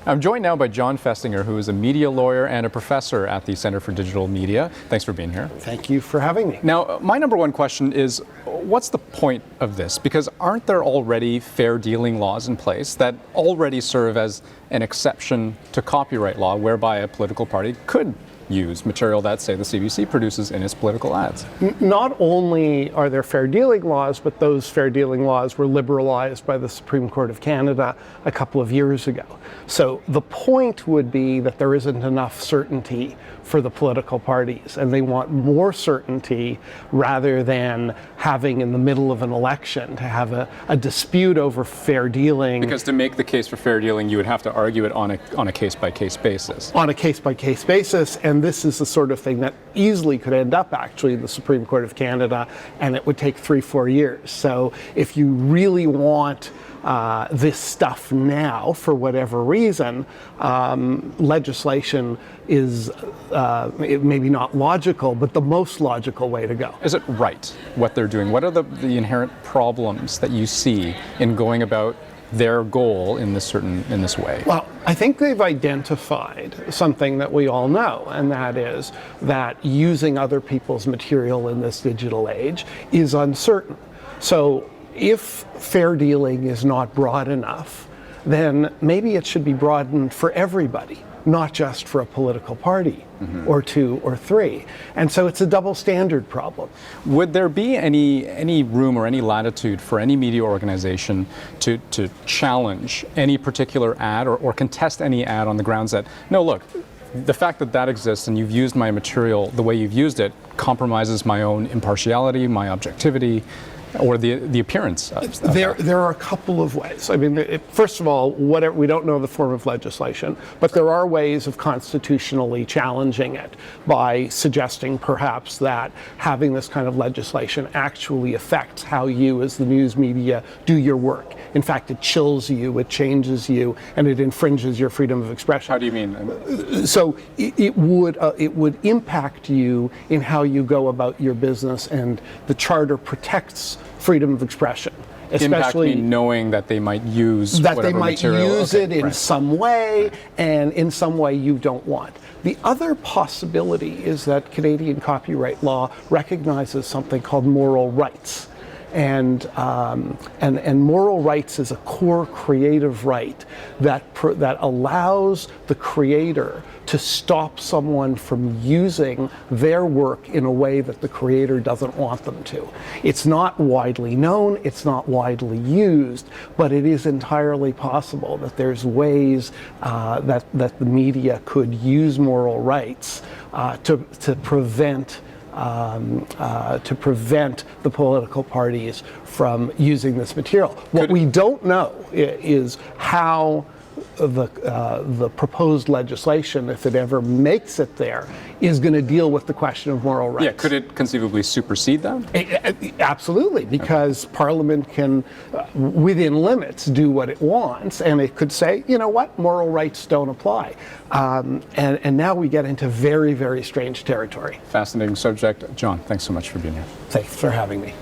I'm joined now by John Festinger, who is a media lawyer and a professor at the Center for Digital Media. Thanks for being here. Thank you for having me. Now, my number one question is, what's the point of this? Because aren't there already fair dealing laws in place that already serve as an exception to copyright law, whereby a political party could use material that, say, the CBC produces in its political ads? Not only are there fair dealing laws, but those fair dealing laws were liberalized by the Supreme Court of Canada a couple of years ago. So the point would be that there isn't enough certainty for the political parties, and they want more certainty rather than having in the middle of an election to have a dispute over fair dealing. Because to make the case for fair dealing, you would have to argue it on a case-by-case basis. On a case-by-case basis, and this is the sort of thing that easily could end up actually in the Supreme Court of Canada, and it would take 3-4 years. So if you really want this stuff now, for whatever reason, legislation is maybe not logical, but the most logical way to go. Is it right, what they're doing? What are the inherent problems that you see in going about their goal in this way? Well, I think they've identified something that we all know, and that is that using other people's material in this digital age is uncertain. So if fair dealing is not broad enough, then maybe it should be broadened for everybody, not just for a political party or 2 or 3. And so it's a double standard problem. Would there be any room or any latitude for any media organization to challenge any particular ad or contest any ad on the grounds that, no, look, the fact that exists and you've used my material the way you've used it compromises my own impartiality, my objectivity, or the appearance of there are a couple of ways. I mean, first of all, we don't know the form of legislation, but there are ways of constitutionally challenging it by suggesting perhaps that having this kind of legislation actually affects how you as the news media do your work. In fact, it chills you, it changes you, and it infringes your freedom of expression. How do you mean? So it would impact you in how you go about your business, and the Charter protects freedom of expression. Especially impact me knowing that they might use that they might material. Use it in some way, and in some way you don't want. The other possibility is that Canadian copyright law recognizes something called moral rights. And moral rights is a core creative right that allows the creator to stop someone from using their work in a way that the creator doesn't want them to. It's not widely known, it's not widely used, but it is entirely possible that there's ways that the media could use moral rights to prevent the political parties from using this material. What we don't know is how the proposed legislation, if it ever makes it there, is going to deal with the question of moral rights. Yeah, could it conceivably supersede that? Absolutely, because Parliament can, within limits, do what it wants, and it could say, you know what, moral rights don't apply. And now we get into very, very strange territory. Fascinating subject. John, thanks so much for being here. Thanks for having me.